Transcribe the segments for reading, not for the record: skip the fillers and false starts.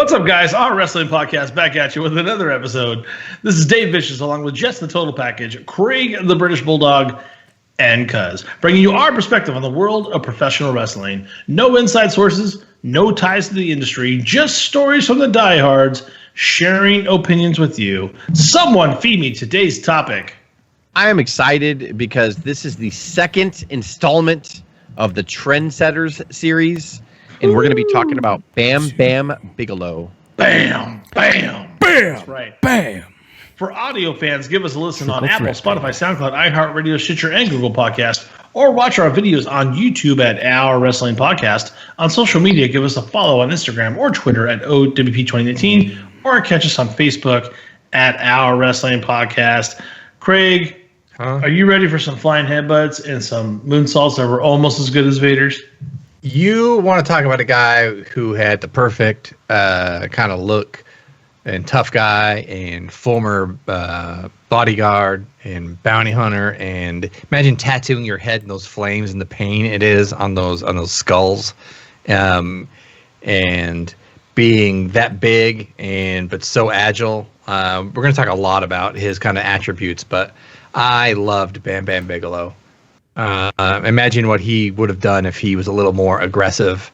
What's up, guys? Our wrestling podcast back at you with another episode. This is Dave Vicious along with Jess the Total Package, Craig the British Bulldog, and Cuz, bringing you our perspective on the world of professional wrestling. No inside sources, no ties to the industry, just stories from the diehards, sharing opinions with you. Someone feed me today's topic. I am excited because this is the second installment of the Trendsetters series. And we're going to be talking about Bam Bam Bigelow. Bam, bam, bam. That's right. Bam. For audio fans, give us a listen on Apple, Spotify, SoundCloud, iHeartRadio, Stitcher, and Google Podcasts, or watch our videos on YouTube at Our Wrestling Podcast. On social media, give us a follow on Instagram or Twitter at O.W.P 2018, or catch us on Facebook at Our Wrestling Podcast. Craig, are you ready for some flying headbutts and some moonsaults that were almost as good as Vader's? You want to talk about a guy who had the perfect kind of look and tough guy and former bodyguard and bounty hunter, and imagine tattooing your head in those flames and the pain it is on those skulls, and being that big but so agile. We're going to talk a lot about his kind of attributes, but I loved Bam Bam Bigelow. Imagine what he would have done if he was a little more aggressive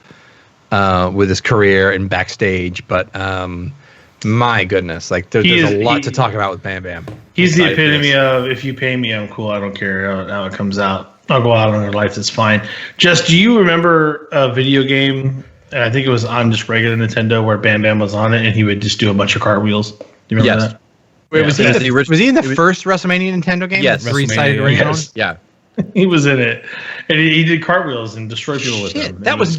with his career and backstage. But my goodness, like there's a lot to talk about with Bam Bam. He's the epitome of, if you pay me, I'm cool. I don't care how it comes out. I'll go out on your life. It's fine. Jess, do you remember a video game? And I think it was on just regular Nintendo where Bam Bam was on it and he would just do a bunch of cartwheels. Do you remember that? Wait, was he in the first WrestleMania Nintendo game? Yes. Three-sided ring. Yes. Yeah. He was in it, and he did cartwheels and destroyed people with them. That was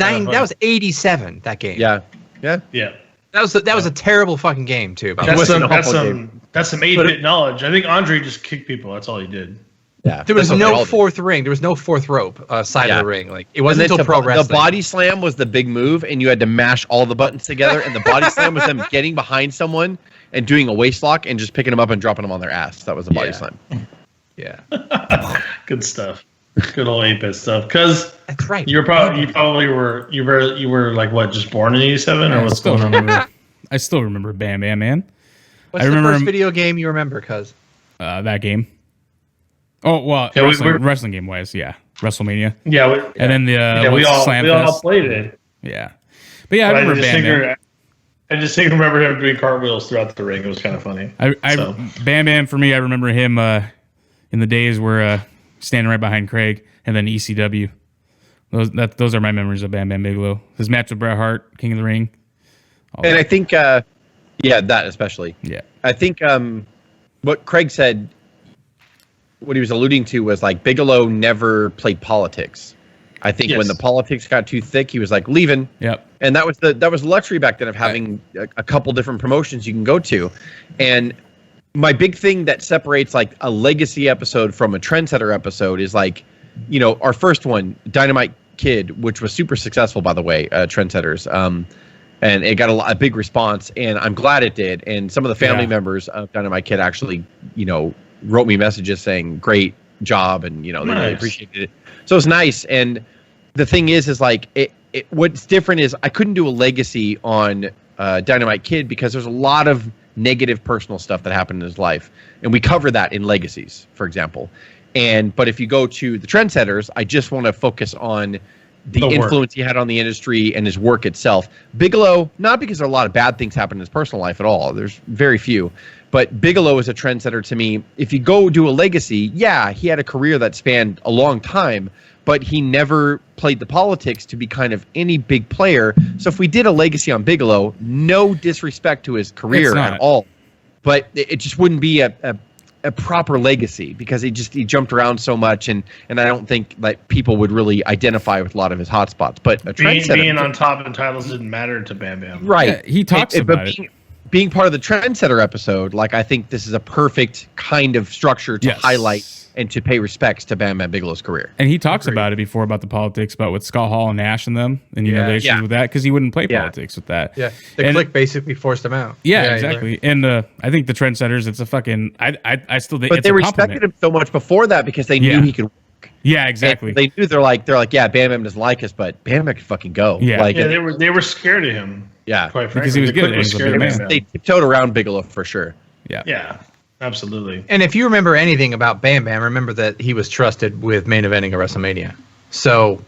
87. That game. Yeah. That was a terrible fucking game too. That's some 8-bit knowledge. I think Andre just kicked people. That's all he did. Yeah. There was no fourth ring. There was no fourth rope side of the ring. Like it wasn't until pro wrestling. The body slam was the big move, and you had to mash all the buttons together. And the body slam was them getting behind someone and doing a waist lock and just picking them up and dropping them on their ass. That was the body slam. Yeah. Good stuff. Good old 8-bit stuff. Because that's right. You were like what, just born in 87 or what's going on? I still remember Bam Bam Man. What's the first video game you remember, Cuz? That game. Oh well, wrestling game wise, yeah, WrestleMania. Yeah, and then we all played it. Yeah, but yeah, I remember Bam Bam. I just remember him doing cartwheels throughout the ring. It was kind of funny. Bam Bam for me, I remember him in the days where standing right behind Craig, and then ECW. Those are my memories of Bam Bam Bigelow. His match with Bret Hart, King of the Ring. And I think, that especially. Yeah. I think what Craig said, what he was alluding to was like Bigelow never played politics. I think when the politics got too thick, he was like leaving. Yep. And that was the luxury back then of having a couple different promotions you can go to. And my big thing that separates like a legacy episode from a Trendsetter episode is like, our first one, Dynamite Kid, which was super successful, by the way, Trendsetters. And it got a big response, and I'm glad it did. And some of the family members of Dynamite Kid actually, wrote me messages saying, great job, and, they really appreciated it. So it's nice. And the thing is like, what's different is I couldn't do a legacy on Dynamite Kid because there's a lot of negative personal stuff that happened in his life. And we cover that in Legacies, for example. But if you go to the Trendsetters, I just want to focus on the influence he had on the industry and his work itself. Bigelow, not because there are a lot of bad things happen in his personal life at all. There's very few. But Bigelow is a trendsetter to me. If you go do a legacy, he had a career that spanned a long time, but he never played the politics to be kind of any big player. So if we did a legacy on Bigelow, no disrespect to his career at all, but it just wouldn't be a proper legacy because he jumped around so much, and I don't think like people would really identify with a lot of his hot spots. But a being on top in titles didn't matter to Bam Bam. Right. Yeah, he talks about it. Being part of the Trendsetter episode, like I think this is a perfect kind of structure to highlight and to pay respects to Bam Bam Bigelow's career. And he talks about it before about the politics, about with Scott Hall and Nash and them, and the issues with that because he wouldn't play politics with that. Yeah, the click basically forced him out. Yeah, exactly. Right. And I think the Trendsetters, it's a fucking. I still think. But they respected him so much before that because they knew he could. Yeah, exactly. And they knew they're like, yeah, Bam Bam doesn't like us, but Bam Bam can fucking go. Yeah, like, they were scared of him. Yeah. Quite Because frankly, he was the good. quick was He was a scary big Bam man. Bam. They tiptoed around Bigelow for sure. Yeah. Yeah, absolutely. And if you remember anything about Bam Bam, remember that he was trusted with main eventing a WrestleMania. So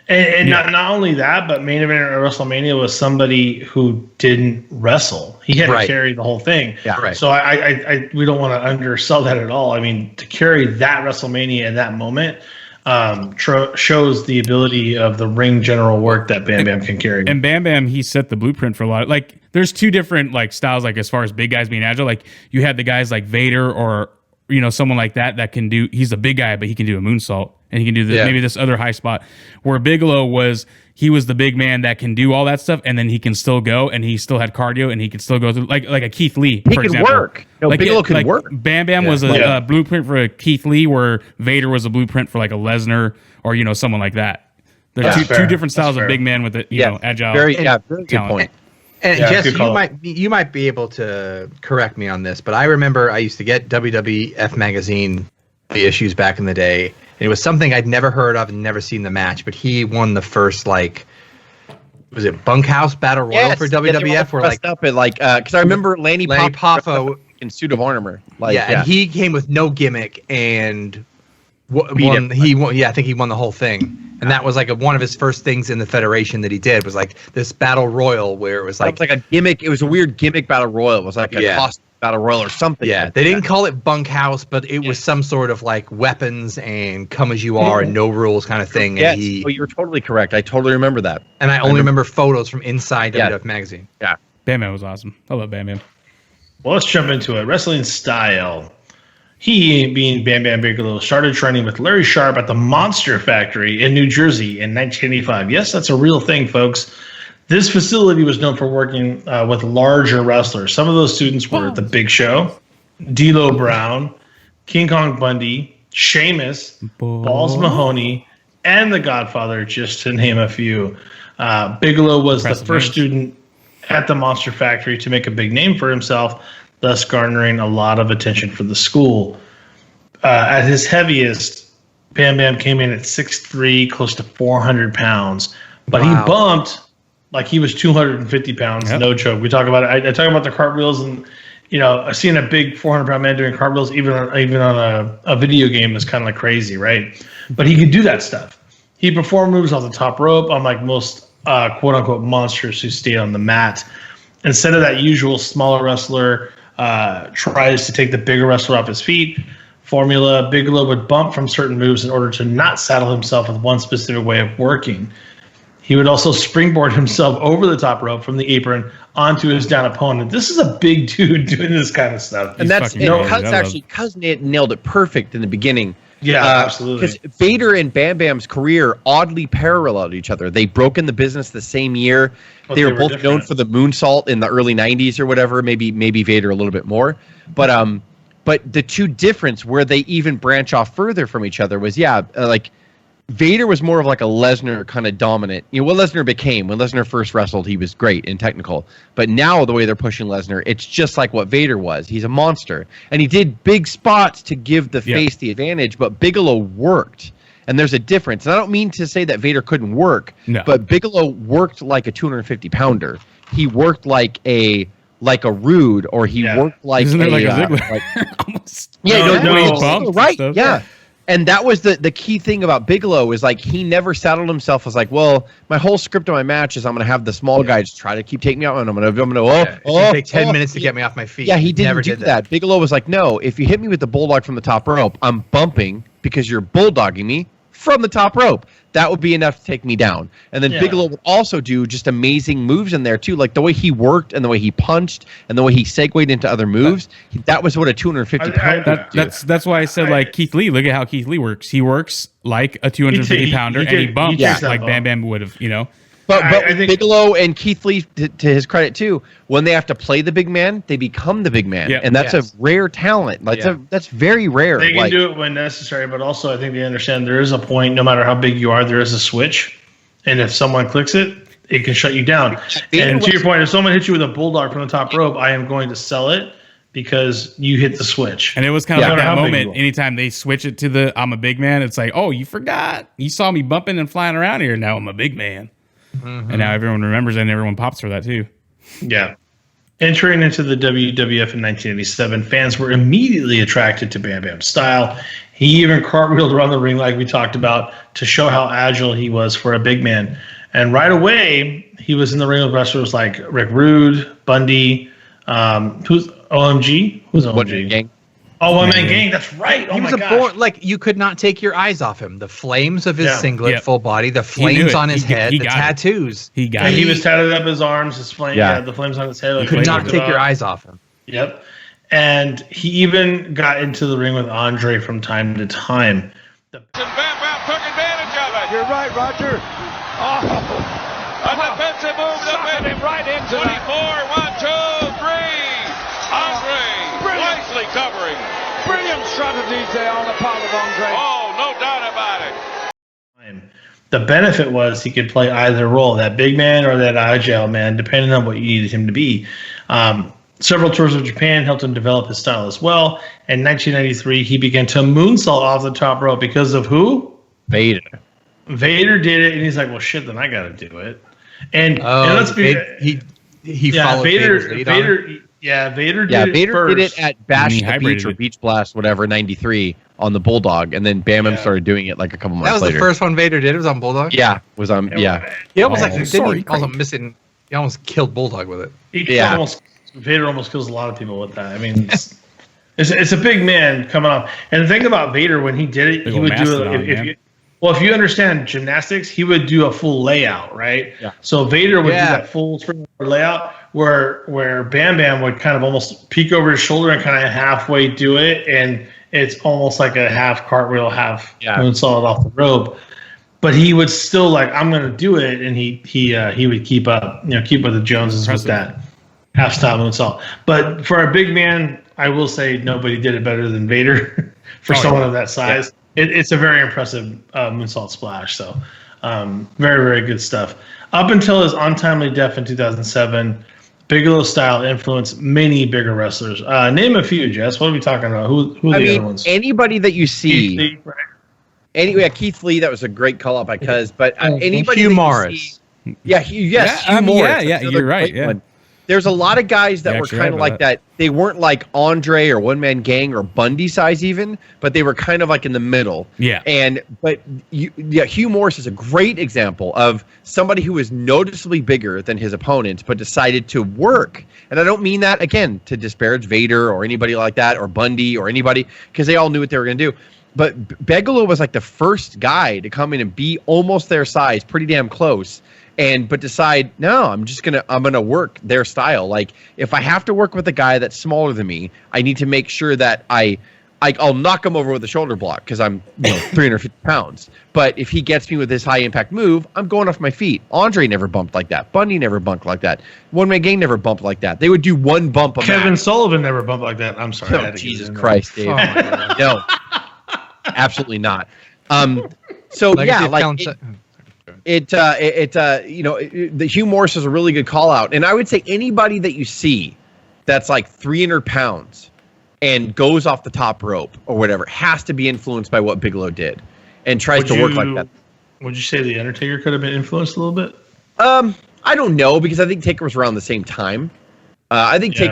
And not only that, but main event at WrestleMania was somebody who didn't wrestle. He had to Right. carry the whole thing. Yeah. Right. So we don't want to undersell that at all. I mean, to carry that WrestleMania in that moment shows the ability of the ring general work that Bam Bam can carry. And Bam Bam, he set the blueprint for a lot. Like, there's two different like styles. Like, as far as big guys being agile, like you had the guys like Vader or someone like that can do. He's a big guy, but he can do a moonsault and he can do maybe this other high spot. Where Bigelow was the big man that can do all that stuff, and then he can still go, and he still had cardio, and he could still go through like a Keith Lee. He for could example. work. No, Bigelow could work. Bam Bam was a blueprint for a Keith Lee, where Vader was a blueprint for like a Lesnar or someone like that. There's two different styles of big man with it, agile. Very good talent. point. And Yeah, Jess, good call. you might be able to correct me on this, but I remember I used to get WWF magazine the issues back in the day. And it was something I'd never heard of and never seen the match, but he won the first was it Bunkhouse Battle Royal for WWF? Where dressed up at because I remember Lanny Poffo in suit of armor. and he came with no gimmick and Beat won. him. He won. Yeah, I think he won the whole thing. And that was one of his first things in the Federation that he did was this battle royal where it was It was like a gimmick. It was a weird gimmick battle royal. It was like a costume battle royal or something. yeah, they didn't call it bunkhouse, but it was some sort of weapons and come as you are and no rules kind of thing. Yes. And You're totally correct. I totally remember that. and I only remember photos from inside Yeah. WWF magazine. Yeah. Bam Bam was awesome. I love Bam Bam. Well, let's jump into it. Wrestling style. He, being Bam Bam Bigelow, started training with Larry Sharp at the Monster Factory in New Jersey in 1985. Yes, that's a real thing, folks. This facility was known for working with larger wrestlers. Some of those students were The Big Show, D'Lo Brown, King Kong Bundy, Sheamus, Balls Mahoney, and The Godfather, just to name a few. Bigelow was the first student at the Monster Factory to make a big name for himself, thus garnering a lot of attention for the school. At his heaviest, Bam Bam came in at 6'3", close to 400 pounds. But he bumped like he was 250 pounds, no joke. We talk about it. I talk about the cartwheels, and I've seen a big 400-pound man doing cartwheels even on a video game is kind of crazy, right? But he could do that stuff. He performed moves off the top rope, unlike most quote-unquote monsters who stay on the mat. Instead of that usual smaller wrestler tries to take the bigger wrestler off his feet formula, Bigelow would bump from certain moves in order to not saddle himself with one specific way of working. He would also springboard himself over the top rope from the apron onto his down opponent. This is a big dude doing this kind of stuff. And that's Cuz nailed it perfect in the beginning. Yeah, absolutely. Because Vader and Bam Bam's career oddly paralleled each other. They broke in the business the same year. But they were both different. known for the moonsault in the early 90s or whatever. Maybe Vader a little bit more. But the two difference where they even branch off further from each other was Vader was more of a Lesnar kind of dominant. What Lesnar became when Lesnar first wrestled, he was great and technical. But now the way they're pushing Lesnar, it's just like what Vader was. He's a monster. And he did big spots to give the face the advantage, but Bigelow worked. And there's a difference. And I don't mean to say that Vader couldn't work, but Bigelow worked like a 250-pounder. He worked like a Rude, or he worked like Isn't a Ziggler? Almost. Right. Yeah. And that was the key thing about Bigelow is he never saddled himself as well, my whole script of my match is I'm going to have the small guy just try to keep taking me out, and I'm going to take 10 minutes to get me off my feet. Yeah, he didn't never do did that. Bigelow was like, no, if you hit me with the bulldog from the top rope, I'm bumping because you're bulldogging me from the top rope. That would be enough to take me down. And then Bigelow would also do just amazing moves in there too, like the way he worked and the way he punched and the way he segued into other moves. That was what a 250-pounder do. That's why I said Keith Lee. Look at how Keith Lee works. He works like a 250-pounder, and he bumps like Bam Bam would have. But I think Bigelow and Keith Lee, to his credit too, when they have to play the big man, they become the big man, and that's a rare talent. That's very rare. They can do it when necessary, but also I think they understand there is a point. No matter how big you are, there is a switch, and if someone clicks it, it can shut you down. And to your point, if someone hits you with a bulldog from the top rope, I am going to sell it because you hit the switch. And it was kind of like that moment. Anytime they switch it to the "I'm a big man," it's like, oh, you forgot. You saw me bumping and flying around here. Now I'm a big man. and now everyone remembers it and everyone pops for that too. Yeah. Entering into the WWF in 1987, fans were immediately attracted to Bam Bam's style. He even cartwheeled around the ring like we talked about to show how agile he was for a big man. And right away, he was in the ring with wrestlers like Rick Rude, Bundy, who's OMG? Who's OMG? Gang. Oh, One Man Gang. That's right. Oh He my was gosh. like you could not take your eyes off him. The flames of his singlet, Yep. full body, the knew flames it. on his head, he the got it. tattoos. He got And it. he was tatted up his arms, his flame, the flames on his head. Like You could we not talked take your about. eyes off him. Yep. And he even got into the ring with Andre from time to time. And Bam Bam took advantage of it. You're right, Roger. A defensive move to Sucking him right into 24, that. 1, 2, 3. Andre wisely covering. Brilliant strategies there on the part of Andre. Oh, no doubt about it. The benefit was he could play either role, that big man or that agile man, depending on what you needed him to be. Several tours of Japan helped him develop his style as well. In 1993, he began to moonsault off the top rope because of who? Vader. Vader did it, and he's like, well, shit, then I got to do it. And let's be... He followed Vader's lead on it. Vader did Yeah, it Vader first. did it at Bash He the Beach hybridated or it. Beach Blast, whatever, 93 on the Bulldog, and then Bam Bam started doing it like a couple months That was later. the first one Vader did. It was on Bulldog. Yeah, was on. Yeah, He almost Oh, didn't sorry, he almost missing. He almost killed Bulldog with it. Vader almost kills a lot of people with that. I mean, it's a big man coming off. And the thing about Vader, when he did it, Big he old would do mastodon, it. man. If you understand gymnastics, he would do a full layout, right? Yeah. So Vader would do Yeah. that full spring layout where Bam Bam would kind of almost peek over his shoulder and kind of halfway do it, and it's almost like a half cartwheel, half moonsault off the rope. But he would still like, I'm going to do it, and he would keep up, keep with the Joneses with that half style moonsault. But for a big man, I will say nobody did it better than Vader for someone of that size. It's a very impressive moonsault splash. So very, very good stuff. Up until his untimely death in 2007, Bigelow's style influenced many bigger wrestlers. Name a few, Jess. What are we talking about? Who are the other ones? anybody that you see. Keith Lee, right? Anyway, Keith Lee, that was a great call out by Cuz. But anybody Hugh that you Morris. see- Hugh Morris. yeah, That's you're another right, great yeah. one. There's a lot of guys that You're were actually kind of right like about that. They weren't like Andre or One Man Gang or Bundy size even, but they were kind of like in the middle. Yeah. Hugh Morris is a great example of somebody who was noticeably bigger than his opponents, but decided to work. And I don't mean that, again, to disparage Vader or anybody like that or Bundy or anybody, because they all knew what they were going to do. But Bigelow was like the first guy to come in and be almost their size, pretty damn close. But decide, no, I'm gonna work their style. Like if I have to work with a guy that's smaller than me, I need to make sure that I'll knock him over with a shoulder block because I'm 350 pounds. But if he gets me with his high impact move, I'm going off my feet. Andre never bumped like that. Bundy never bumped like that. One Man Gang never bumped like that. They would do one bump a Kevin match. Sullivan never bumped like that. I'm sorry. I Oh, had to get Jesus in there. Christ, Dave. Oh my God. No, absolutely not. So Legacy yeah, of like Talent- the Hugh Morris is a really good call out, and I would say anybody that you see that's like 300 pounds and goes off the top rope or whatever has to be influenced by what Bigelow did and tries to work like that. Would you say the Undertaker could have been influenced a little bit? I don't know because I think Taker was around the same time. I think Yeah.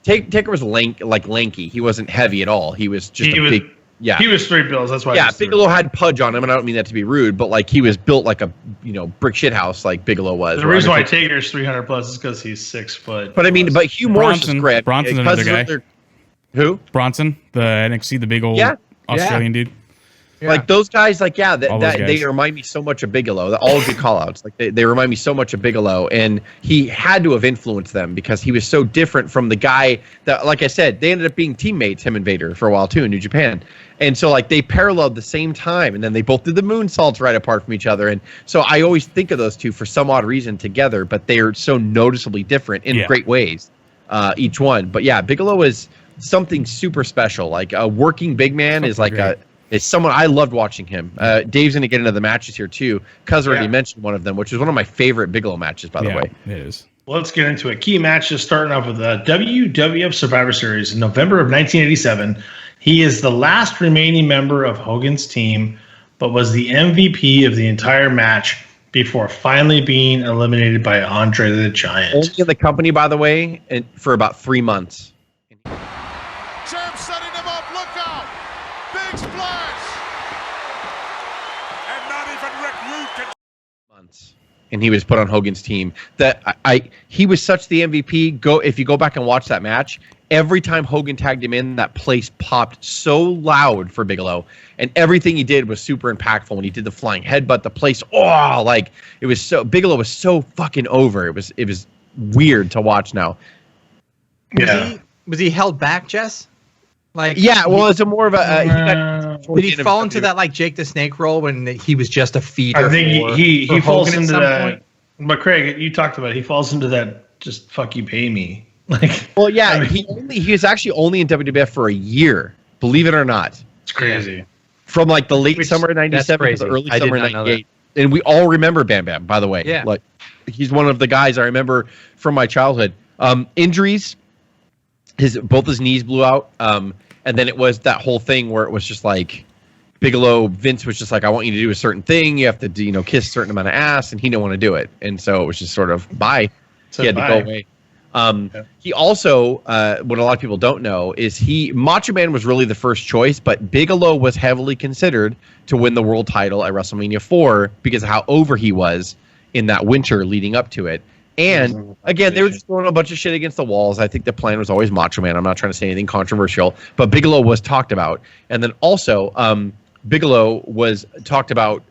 Taker was lanky. He wasn't heavy at all. He was just big. Yeah. He was 3 bills. That's why. Yeah, Bigelow had pudge on him, and I don't mean that to be rude, but like he was built like a brick shit house, like Bigelow was. The reason why Taker's 300 plus is because he's 6 foot. But I mean, but Hugh Morris is great. Bronson's Because another guy. they're- Who? Bronson, the NXT, the big old Australian dude. Like those guys, like All those they guys. remind me so much of Bigelow. They're all good call-outs. Like they remind me so much of Bigelow, and he had to have influenced them because he was so different from the guy that, like I said, they ended up being teammates, him and Vader, for a while too in New Japan. And so like they paralleled the same time, and then they both did the moonsaults right apart from each other. And so I always think of those two for some odd reason together, but they are so noticeably different in great ways, each one. But yeah, Bigelow is something super special. Like a working big man is like is someone I loved watching him. Dave's going to get into the matches here too. Cuz already mentioned one of them, which is one of my favorite Bigelow matches, by the way. It is. Let's get into it. Key matches starting off with the WWF Survivor Series in November of 1987. He is the last remaining member of Hogan's team, but was the MVP of the entire match before finally being eliminated by Andre the Giant. Only in the company, by the way, and for about 3 months. Champ setting him up. Look out. Big splash. And not even Rick Rude can. Months. And he was put on Hogan's team. He was such the MVP. If you go back and watch that match, every time Hogan tagged him in, that place popped so loud for Bigelow, and everything he did was super impactful. When he did the flying headbutt, the place, it was so Bigelow was so fucking over. It was weird to watch now. Was he held back, Jess? It's a more of a. Did he fall into that like Jake the Snake role when he was just a feeder? I think he falls into that. Point? But Craig, you talked about it. He falls into that. Just fuck you, pay me. He was actually only in WWF for a year. Believe it or not. It's crazy. From like the late summer of '97 to the early summer of '98, and we all remember Bam Bam. By the way, like he's one of the guys I remember from my childhood. Injuries. Both his knees blew out. And then it was that whole thing where it was just like Vince was just like, I want you to do a certain thing. You have to do, kiss a certain amount of ass, and he didn't want to do it. And so it was just sort of bye. He had to go away. He also, what a lot of people don't know is Macho Man was really the first choice, but Bigelow was heavily considered to win the world title at WrestleMania 4 because of how over he was in that winter leading up to it. And again, they were just throwing a bunch of shit against the walls. I think the plan was always Macho Man. I'm not trying to say anything controversial, but Bigelow was talked about. And then also, Bigelow was talked about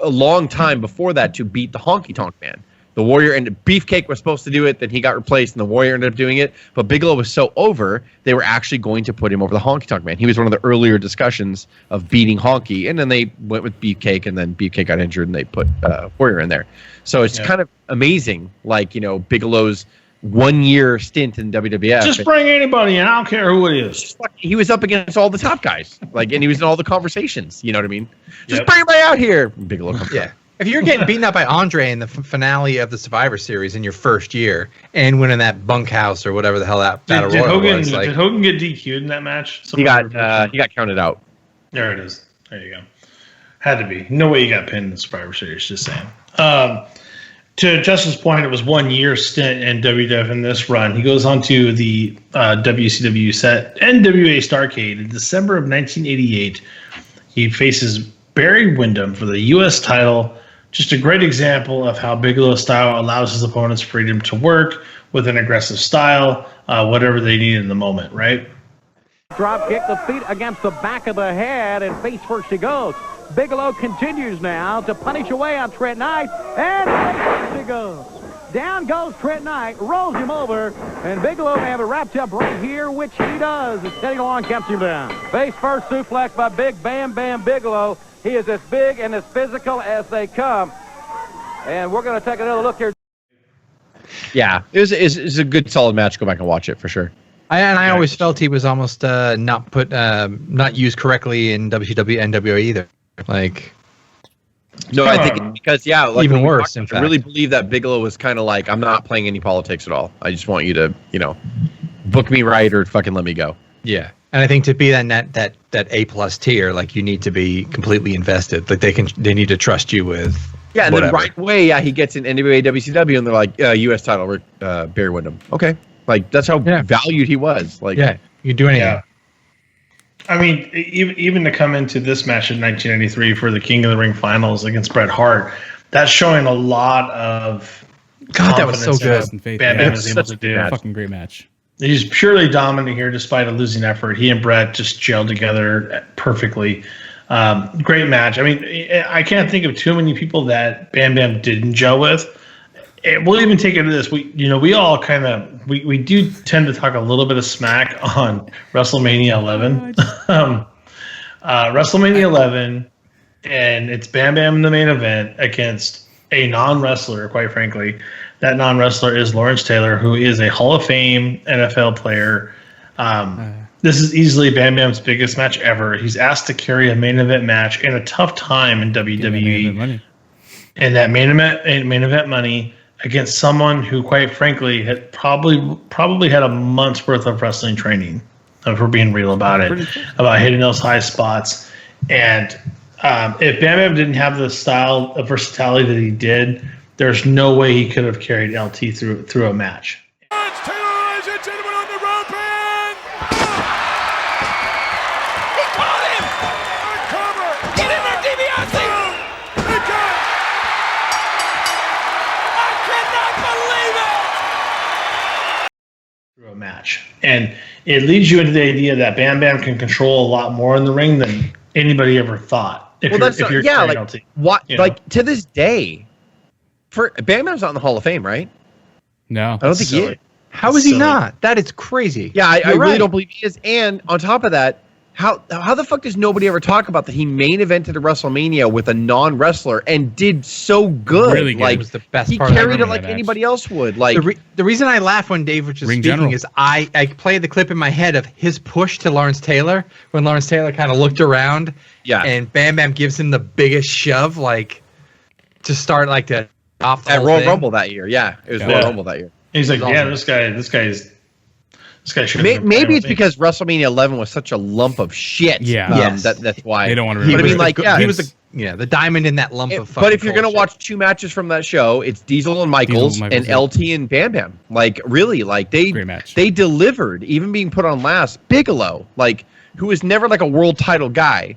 a long time before that to beat the Honky Tonk Man. The Warrior and Beefcake was supposed to do it, then he got replaced, and the Warrior ended up doing it. But Bigelow was so over, they were actually going to put him over the Honky Tonk Man. He was one of the earlier discussions of beating Honky, and then they went with Beefcake, and then Beefcake got injured, and they put Warrior in there. So it's kind of amazing, Bigelow's 1 year stint in WWF. Just bring anybody in. I don't care who it is. He was up against all the top guys, and he was in all the conversations. You know what I mean? Just bring everybody out here. Bigelow comes out. If you're getting beaten up by Andre in the finale of the Survivor Series in your first year and winning that bunkhouse or whatever the hell that battle royal was, did Hogan get DQ'd in that match? He got counted out. There it is. There you go. Had to be. No way you got pinned in the Survivor Series. Just saying. To Justin's point, it was 1 year stint in WWF in this run. He goes on to the WCW set NWA Starrcade in December of 1988. He faces Barry Windham for the U.S. title. Just a great example of how Bigelow's style allows his opponents freedom to work with an aggressive style, whatever they need in the moment, right? Drop kick, the feet against the back of the head, and face first he goes. Bigelow continues now to punish away on Trent Knight, and face first he goes. Down goes Trent Knight, rolls him over, and Bigelow may have it wrapped up right here, which he does. It's heading along, kept him down. Face first suplex by Big Bam Bam Bigelow. He is as big and as physical as they come. And we're going to take another look here. Yeah, it was a good, solid match. Go back and watch it for sure. I always felt he was almost not used correctly in WCW NWA either. No, I think it's because even worse. In fact, I really believe that Bigelow was kind of like, I'm not playing any politics at all. I just want you to, book me right or fucking let me go. Yeah. And I think to be that A+ tier, you need to be completely invested. They need to trust you with. Yeah, and whatever. then right away, he gets in NWA, WCW, and they're like, U.S. title, Barry Windham. Okay, that's how valued he was. You can do anything. Yeah. I mean, even to come into this match in 1993 for the King of the Ring finals against Bret Hart, that's showing a lot of. God, that was so good. Bam Bam was able to do. Fucking great match. He's purely dominant here despite a losing effort. He and Brett just gelled together perfectly. Great match. I mean, I can't think of too many people that Bam Bam didn't gel with. We'll even take it to this. We all kind of we do tend to talk a little bit of smack on WrestleMania 11. WrestleMania 11, and it's Bam Bam in the main event against a non-wrestler, quite frankly. That non-wrestler is Lawrence Taylor, who is a Hall of Fame NFL player. This is easily Bam Bam's biggest match ever. He's asked to carry a main event match in a tough time in WWE. And that main event money against someone who, quite frankly, had probably had a month's worth of wrestling training, if we're being real about it, about hitting those high spots. And if Bam Bam didn't have the style of versatility that he did, there's no way he could have carried LT through a match. It's Taylor, ladies and gentlemen, on the rope, and he caught him. Uncover. Get in there, DiBiase. He got it. I cannot believe it. Through a match, and it leads you into the idea that Bam Bam can control a lot more in the ring than anybody ever thought. If you're carrying LT, what? You know? Like to this day, for Bam Bam's not in the Hall of Fame, right? No. I don't think he is. How is he not? That is crazy. Yeah, I really right. don't believe he is. And on top of that, how the fuck does nobody ever talk about that he main evented a WrestleMania with a non-wrestler and did so good? Really good. Like, It was the best he part. I carried it remember like that match. anybody else would. Like The reason I laugh when Dave was just Ring speaking general. is I played the clip in my head of his push to Lawrence Taylor when Lawrence Taylor kind of looked around, Yeah. and Bam Bam gives him the biggest shove, like to start like to off the at whole Royal thing. Rumble that year. Yeah, it was Yeah. Royal Rumble that year. he's like, Awesome. yeah, this guy should. Maybe it's because WrestleMania 11 was such a lump of shit. Yeah. Yes. That's why. They don't want to He But I remember. mean, like, yeah, he was the diamond in that lump of fucking But if you're gonna bullshit. watch two matches from that show, it's Diesel and Michaels, and yeah. LT and Bam Bam. Like really, like Great match. they delivered, even being put on last. Bigelow, like who was never like a world title guy,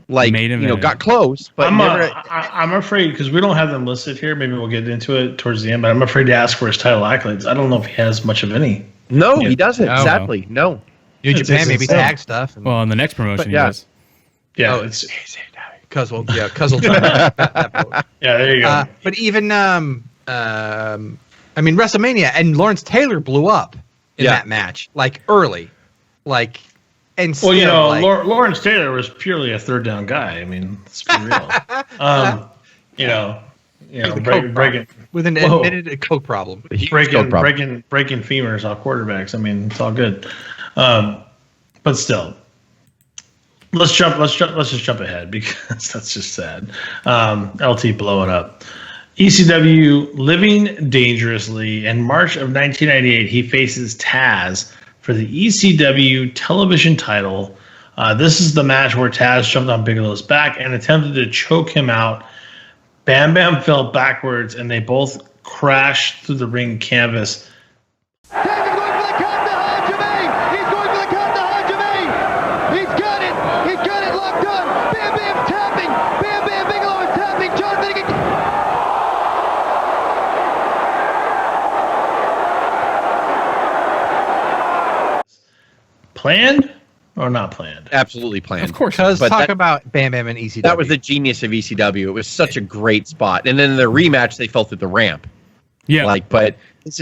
like Made him got close, but I'm afraid because we don't have them listed here. Maybe we'll get into it towards the end. But I'm afraid to ask for his title accolades. I don't know if he has much of any. no, he doesn't. No. Sadly, no. New It's Japan, maybe insane. tag stuff. And, Well, in the next promotion, But, yeah. he was. Yeah, Oh, it's Cuz will try that vote. yeah. There you go. But even I mean WrestleMania and Lawrence Taylor blew up in Yeah. that match like early, like and Well, still, like, Lawrence Taylor was purely a third down guy. I mean, let's be real. the coke breaking with an Whoa. admitted coke problem. breaking femurs off quarterbacks. I mean, it's all good. But still, let's just jump ahead because that's just sad. LT blowing up. ECW living dangerously. In March of 1998, he faces Taz for the ECW television title. This is the match where Taz jumped on Bigelow's back and attempted to choke him out. Bam Bam fell backwards, and they both crashed through the ring canvas. Taz is going for the count behind Jermaine. He's going for the count behind Jermaine. He's got it. He's got it locked on. Bam Bam's tapping. Bam Bam Bigelow is tapping. Jonathan again. Planned or not planned? Absolutely planned. Of course, because But talk that- about Bam Bam and ECW. That was the genius of ECW. It was such a great spot. And then in the rematch, they fell through the ramp. Yeah. But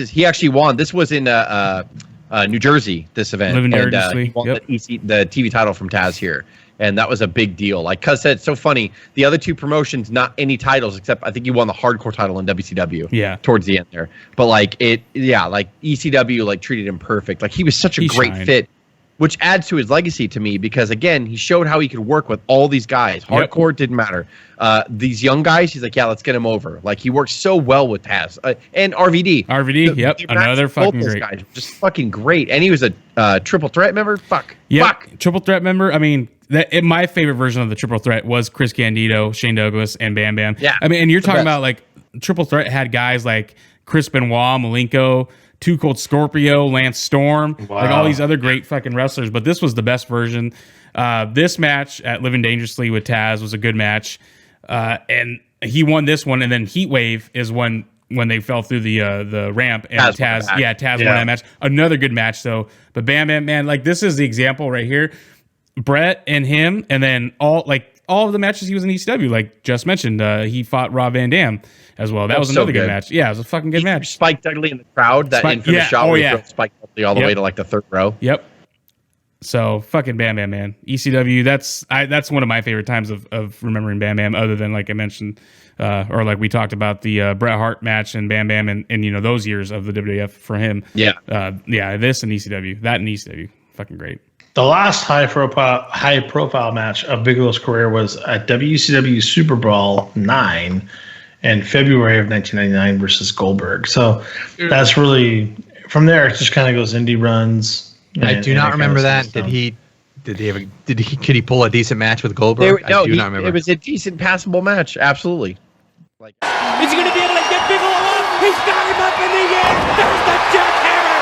he actually won. This was in New Jersey. This event, Living and dangerously, he won yep. the TV title from Taz here, and that was a big deal. Like Cuz said, it's so funny. The other two promotions, not any titles except I think he won the hardcore title in WCW. Yeah. Towards the end there, but like ECW like treated him perfect. Like he was such a He great shined. fit. Which adds to his legacy to me because again he showed how he could work with all these guys. Yep. Hardcore didn't matter. These young guys, he's like, yeah, let's get him over. Like he works so well with Taz and RVD. RVD, yep, The another match, both fucking those great. guys were just fucking great, and he was a triple threat member. Fuck. Triple threat member. I mean, my favorite version of the triple threat was Chris Candido, Shane Douglas, and Bam Bam. Yeah, I mean, and you're the talking best. about like triple threat had guys like Chris Benoit, Malenko, Too Cold Scorpio, Lance Storm, like all these other great fucking wrestlers. But this was the best version. This match at Living Dangerously with Taz was a good match, and he won this one. And then Heat Wave is when they fell through the ramp and Taz won that match. Another good match though. But Bam Bam, man, like this is the example right here. Brett and him, and then all of the matches he was in ECW, like just mentioned, he fought Rob Van Dam as well. That was so another good good. match. Yeah, it was a fucking good match. Spike Dudley in the crowd, that infamous shot where he threw Spike Dudley all the way to like the third row. Yep. So fucking Bam Bam, man. ECW, that's one of my favorite times of remembering Bam Bam, other than like I mentioned, or like we talked about the Bret Hart match and Bam Bam and those years of the WWF for him. Yeah. This and ECW. That and ECW. Fucking great. The last high profile match of Bigelow's career was at WCW Super Bowl 9 in February of 1999 versus Goldberg. So that's really from there. It just kind of goes indie runs. I do not remember that. Did Did he have could he pull a decent match with Goldberg? I do not remember. It was a decent, passable match. Absolutely. Is he going to be able to get Bigelow up? He's got him up in the air. There's the jackhammer.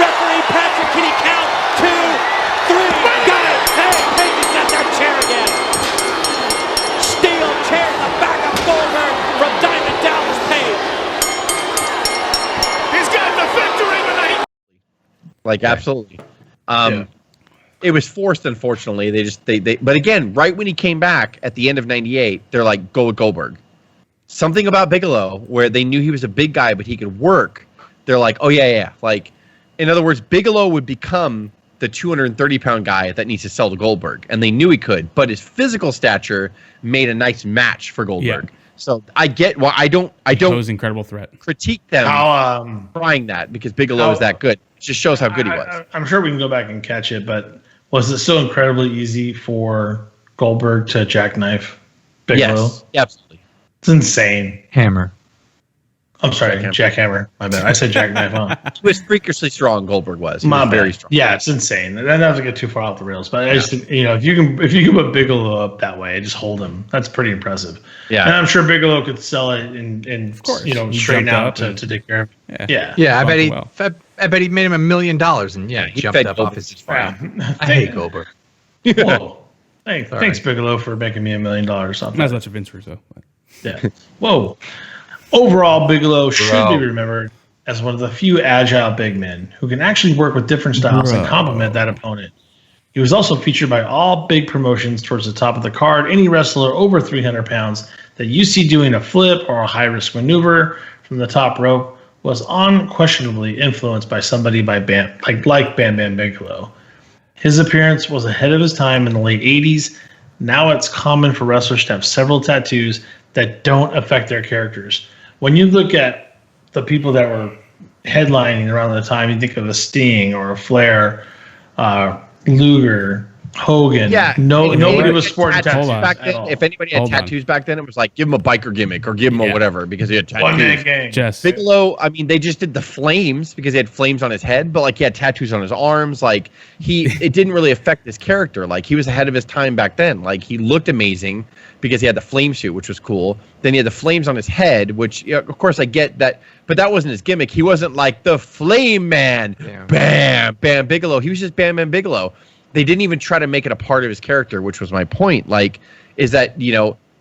Referee Patrick, can he count? 2, 3. Got it. Hey, Page has got that chair again. Steel chair in the back of Goldberg from Diamond Dallas Page. He's got the victory tonight. Absolutely. It was forced, unfortunately. But again, right when he came back at the end of '98, they're like, go with Goldberg. Something about Bigelow where they knew he was a big guy, but he could work. They're like, oh yeah. Like, in other words, Bigelow would become the 230-pound guy that needs to sell to Goldberg, and they knew he could. But his physical stature made a nice match for Goldberg. Yeah. So I get why I don't incredible threat. critique them trying that because Bigelow is that good. It just shows how good he was. I'm sure we can go back and catch it, but was it so incredibly easy for Goldberg to jackknife Bigelow? Yes, absolutely. It's insane. Hammer. I'm sorry, jackhammer. My bad. I said jackknife. Huh? He was freakishly strong. Goldberg was. He was very strong. Yeah, it's insane. I don't have to get too far off the rails, but I just, if you can put Bigelow up that way, just hold him. That's pretty impressive. Yeah, and I'm sure Bigelow could sell it and of course, straighten out to take care of it. Yeah. I bet he made him $1 million and he jumped up Goldberg. off his farm. I hate Goldberg. Whoa. Thanks, Bigelow, for making me $1 million or something. Not as much of Vince Russo. But. Yeah. Whoa. Overall, Bigelow should be remembered as one of the few agile big men who can actually work with different styles and complement that opponent. He was also featured by all big promotions towards the top of the card. Any wrestler over 300 pounds that you see doing a flip or a high-risk maneuver from the top rope was unquestionably influenced by somebody like Bam Bam Bigelow. His appearance was ahead of his time in the late 80s. Now it's common for wrestlers to have several tattoos that don't affect their characters. When you look at the people that were headlining around the time, you think of a Sting or a Flair, Luger, Hogan. Yeah, nobody was sporting tattoos back then. If anybody had tattoos back then, it was like give him a biker gimmick or give him a whatever because he had tattoos. One-man gang. Jess. Bigelow, I mean, they just did the flames because he had flames on his head, but like he had tattoos on his arms. Like it didn't really affect his character. Like he was ahead of his time back then. Like he looked amazing because he had the flame suit, which was cool. Then he had the flames on his head, which of course I get that, but that wasn't his gimmick. He wasn't like the Flame Man, Bam Bam Bigelow. He was just Bam Bam Bigelow. They didn't even try to make it a part of his character, which was my point. Like, is that,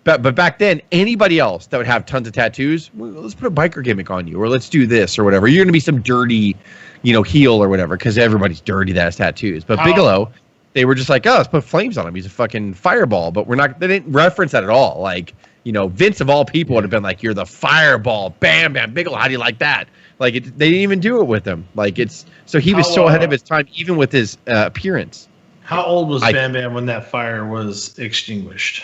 but back then, anybody else that would have tons of tattoos, well, let's put a biker gimmick on you, or let's do this, or whatever. You're going to be some dirty, heel or whatever, because everybody's dirty that has tattoos. But Bigelow, they were just like, oh, let's put flames on him. He's a fucking fireball. But they didn't reference that at all. Like, Vince of all people would have been like, you're the fireball, Bam Bam Bigelow. How do you like that? Like, they didn't even do it with him. Like, so he was so ahead of his time, even with his appearance. How old was Bam Bam when that fire was extinguished?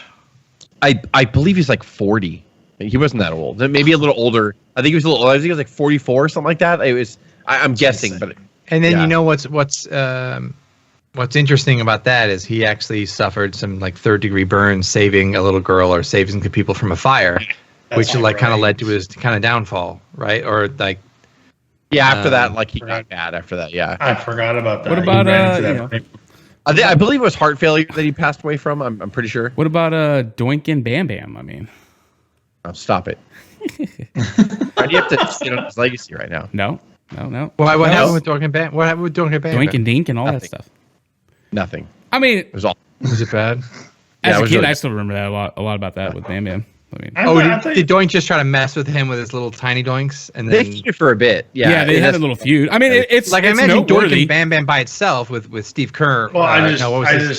I believe he's like 40. He wasn't that old. Maybe a little older. I think he was a little older. I think he was like 44 or something like that. It was. I'm guessing, but. And then what's interesting about that is he actually suffered some like third-degree burns saving a little girl or saving some people from a fire, which kind of led to his kind of downfall, right? Or like. Yeah, after that, like he got bad after that. Yeah, I forgot about that. What about I believe it was heart failure that he passed away from. I'm pretty sure. What about Doink and Bam Bam? I mean, stop it. Why do you have to sit on his legacy right now? No. What happened with Doink and Bam? What happened with Doink and Bam? Doink and Dink and all that stuff. Nothing. I mean, it was all. Was it bad? As a kid, I still remember that a lot about that with Bam Bam. I mean, did Doink just try to mess with him with his little tiny doinks? And then they feuded for a bit. Yeah, they had a little feud. I mean, it's like I imagine Doink and Bam Bam by itself with Steve Kerr. Well, I just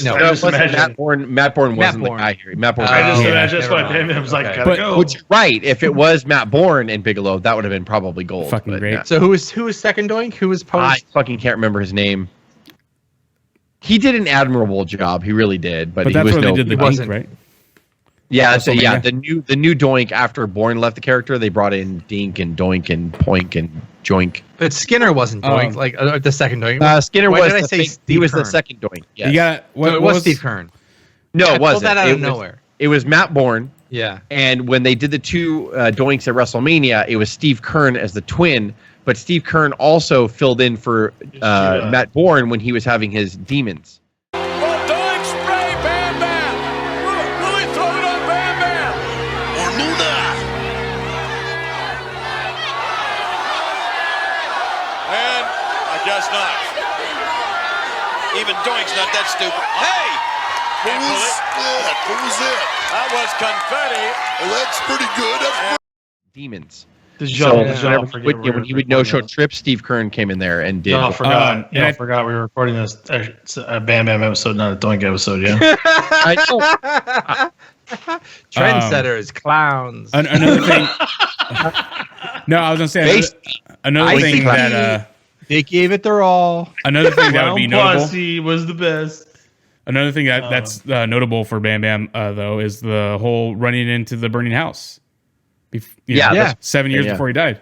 imagine Matt Bourne. Matt Bourne wasn't the guy here. Matt Bourne. I just imagine that's why Bam Bam was like, gotta go. Which right? If it was Matt Bourne and Bigelow, that would have been probably gold. Fucking great. Yeah. So who was second Doink? Who was post? I fucking can't remember his name. He did an admirable job. He really did. But that's he was where they did the Dink, right? Yeah, the new Doink after Bourne left the character, they brought in Dink and Doink and Poink and Joink. But Skinner wasn't Doink, the second Doink. Skinner was. He was the second Doink. Yes. You got it was Steve Kern. No, it wasn't. Pulled that out of nowhere. It was Matt Bourne. Yeah. And when they did the two Doinks at WrestleMania, it was Steve Kern as the twin. But Steve Kern also filled in for Matt Bourne when he was having his demons. O.W.P. Doink's not that stupid. Hey! Who was it? That was confetti. Well, that's pretty good. That's Demons. Did So y'all forget when he would no-show Trip, Steve Kern came in there and did. Y'all forgot. I forgot we were recording this a Bam Bam episode, not a Doink episode. Yeah. Trendsetters, clowns. Another thing. No, I was gonna say another thing that they gave it their all. Another thing that would be notable. Pussy was the best. Another thing that's notable for Bam Bam though is the whole running into the burning house. 7 years before he died,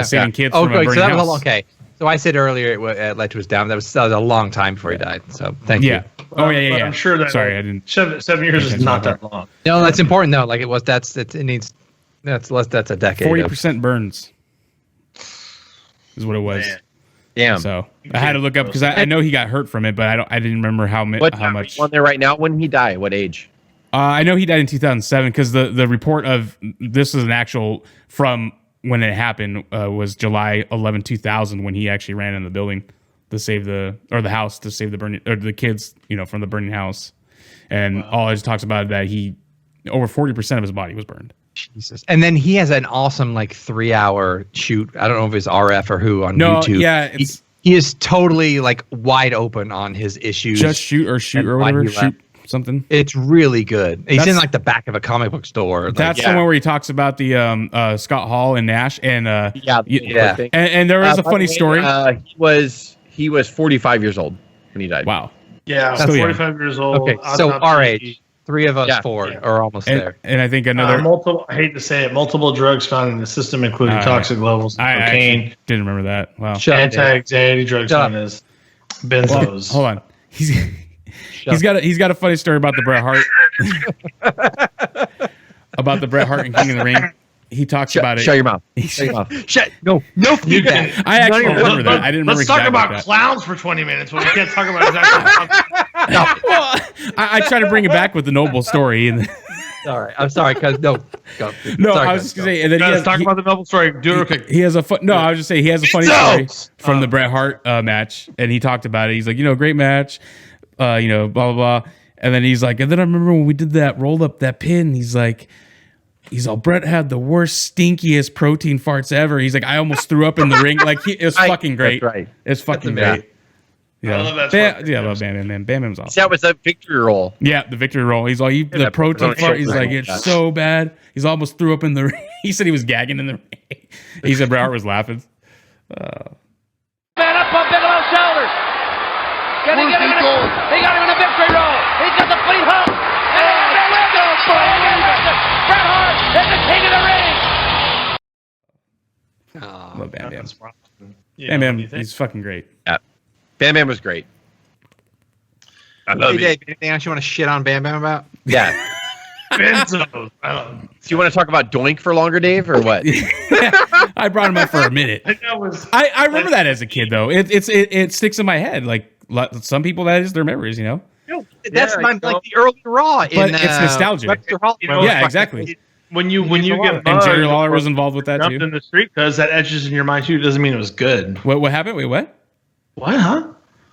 saving kids from a burning house. Okay, so I said earlier it led to his down. That was a long time before he died. So thank you. Oh yeah. I'm sure that. Sorry, I didn't. 7 years is not that long. No, that's important though. Like it was. That's a decade. 40% burns is what it was. Man. Damn. So I had to look up because I know he got hurt from it, but I didn't remember how much. On there right now? When he died? What age? I know he died in 2007 because the report of this is an actual from when it happened was July 11, 2000 when he actually ran in the building to save the house to save the burning or the kids from the burning house, and all it talks about that he over 40% of his body was burned. Jesus. And then he has an awesome 3-hour shoot. I don't know if it's RF or who on YouTube. Yeah, he is totally wide open on his issues. Just shoot or whatever. Shoot something. It's really good. He's in the back of a comic book store. That's the one where he talks about the Scott Hall and Nash and and there was a funny story. He was 45 years old when he died. Wow. Yeah, 45 years old. Okay, so our age. 3 of us, 4 are almost there. And I think another I hate to say it, multiple drugs found in the system, including toxic levels of cocaine. Didn't remember that. Wow. Anti-anxiety drugs found as benzos. Hold on. He's got a funny story about the Bret Hart and King of the Ring. He talks about it. Shut your mouth. Shut. No feedback. I actually remember that. I didn't remember. Let's talk about clowns for 20 minutes when we can't talk about his actual. Well, I try to bring it back with the noble story. And I'm sorry, because I was just gonna say. And then let's talk about the noble story. Do it real quick. He has a I was just saying he has a funny story from the Bret Hart match, and he talked about it. He's like, great match, blah blah blah, and then he's like, and then I remember when we did that rolled up that pin. He's all Bret had the worst, stinkiest protein farts ever. He's like, I almost threw up in the ring. It was fucking great. That's right. It's fucking great. Yeah, I love that. I love Bam Bam. Bam Bam's awesome. That was a victory roll. Yeah, the victory roll. He's like, the protein fart. He's like, it's so bad. He's almost threw up in the ring. He said he was gagging in the ring. He said Bret Hart was laughing. Man up on Bigelow's shoulders. He got him in a victory roll. He's got the fleet hook. Bret Hart is the king of the ring. I love Bam Bam. Bam Bam, he's fucking great. Yeah. Bam Bam was great. I love you. Dave, anything else you want to shit on Bam Bam about? Yeah. Benzos. Do you want to talk about Doink for longer, Dave, or what? I brought him up for a minute. I remember that as a kid, though. It sticks in my head. Some people, that is their memories, That's the early Raw. But it's nostalgia. Yeah, exactly. When you get mugged, and Jerry Lawler was involved with that jumped too. in the street because that etches in your mind too. Doesn't mean it was good. What happened? Wait, what? What? Huh?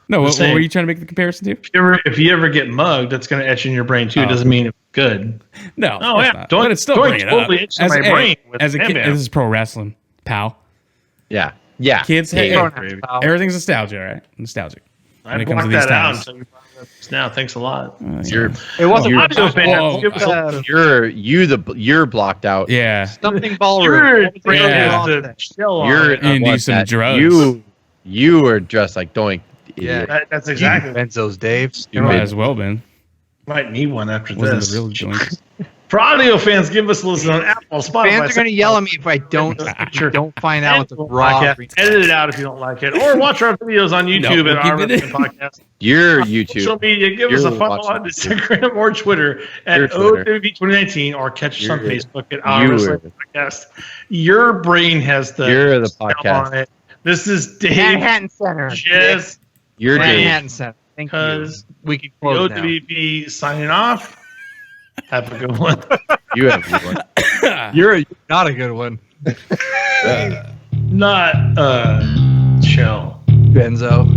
No, what were you trying to make the comparison to? If you ever get mugged, that's going to etch in your brain too. Doesn't mean it's good. No. Oh yeah. But it's still bringing totally it etched in my brain. As a kid, this is pro wrestling, pal. Yeah. Kids, everything's nostalgia, right? Nostalgic. When it comes to these times. Now, thanks a lot. It wasn't. You're blocked out. Yeah. Something ballroom. You're into some drugs. You were dressed like Doink. Yeah, that's exactly. Benzos, Dave. You might as well been. Might need one after Wasn't this. the real joint. For audio fans, give us a listen on Apple, Spotify. Fans are going to yell at me if I don't find out the raw. Edit it out if you don't like it, or watch our videos on YouTube at our podcast. Your YouTube. Social media. Give us a follow on Instagram or Twitter at O.W.P 2019, or catch us on Facebook at Our Wrestling Podcast. Your brain has the. You're the podcast. On it. This is Dave. Manhattan Center. Jess. You're Dave. Manhattan Center. Thank you. We can close now. O.W.P signing off. Have a good one. You have a good one. You're not a good one. Not chill. Benzo.